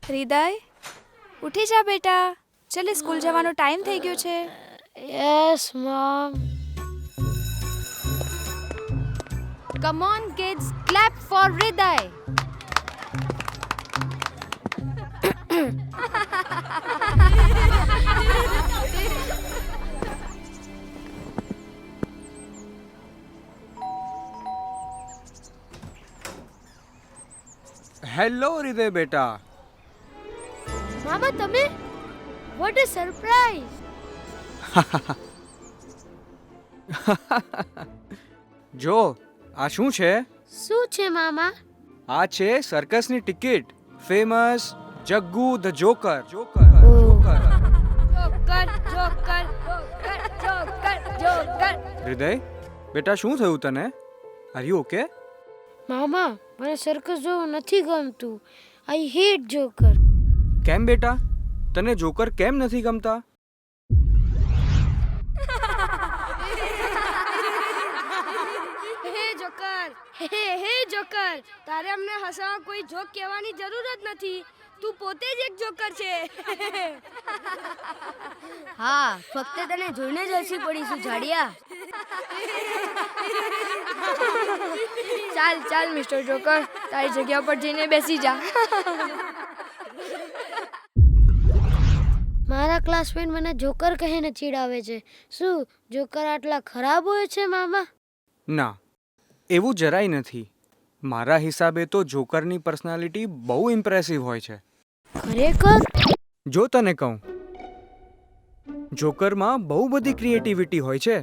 હૃદય, ઉઠી જા બેટા. ચલે સ્કૂલ જવાનો ટાઈમ થઈ ગયો છે. યસ મમ. Come on kids, clap for Hriday. Hello Hriday બેટા. મામા તમે? What a surprise. જો આ શું છે? શું છે મામા? આ છે સર્કસની ticket. Famous Jaggu the joker. Joker, joker, joker, joker. Hriday બેટા શું થયું તને? Are you okay? મામા મને સર્કસ જોવું નથી ગમતું. I hate joker. કેમ બેટા? તને જોકર કેમ નથી ગમતા? હે જોકર, તારે અમને હસાવવા કોઈ જોક કહેવાની જરૂર જ નથી. તું પોતે જ એક જોકર છે. હા, ફક્ત તને જોઈને જ હસી પડીશું જાડિયા. ચાલ ચાલ મિસ્ટર જોકર, તારી જગ્યા પર જઈને બેસી જા. મારા ક્લાસમેટ મને જોકર કહીને ચીડાવે છે. શું જોકર આટલા ખરાબ હોય છે મામા? ના, એવું જરાય નથી. મારા હિસાબે તો જોકરની પર્સનાલિટી બહુ ઇમ્પ્રેસિવ હોય છે. ખરેખર? જો તને કહું, જોકરમાં બહુ બધી ક્રિએટિવિટી હોય છે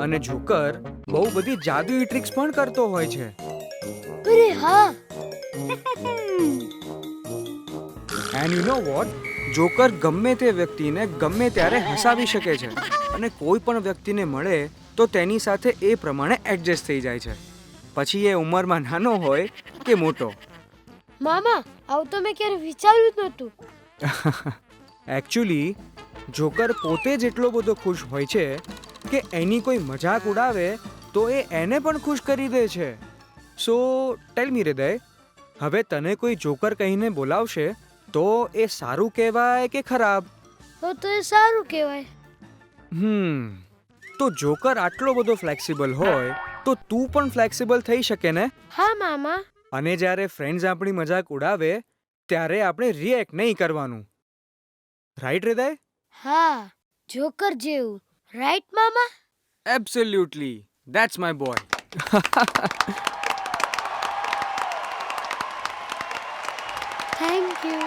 અને જોકર બહુ બધી જાદુઈ ટ્રિક્સ પણ કરતો હોય છે. અરે હા. And you know what, joker ગમે તે વ્યક્તિને ગમે ત્યારે હસાવી શકે છે અને કોઈ પણ વ્યક્તિને મળે તો તેની સાથે એ પ્રમાણે એડજસ્ટ થઈ જાય છે, પછી એ ઉંમરમાં નાનો હોય કે મોટો. મામા આવું તો મેં ક્યારે વિચાર્યું જ નહોતું. એકચ્યુઅલી જોકર પોતે જ એટલો બધો ખુશ હોય છે કે એની કોઈ મજાક ઉડાવે તો એ એને પણ ખુશ કરી દે છે. સો ટેલ મી હૃદય, હવે તને કોઈ જોકર કહીને બોલાવશે તો એ સારું કહેવાય કે ખરાબ? તો એ સારું કહેવાય. તો જોકર આટલો બધો ફ્લેક્સિબલ હોય તો તું પણ ફ્લેક્સિબલ થઈ શકે ને? હા મામા. અને જ્યારે ફ્રેન્ડ્સ આપણી મજાક ઉડાવે ત્યારે આપણે રિએક્ટ નહીં કરવાનું. રાઈટ હૃદય? હા, જોકર જેવું. રાઈટ મામા? Absolutely, that's my boy. Thank you.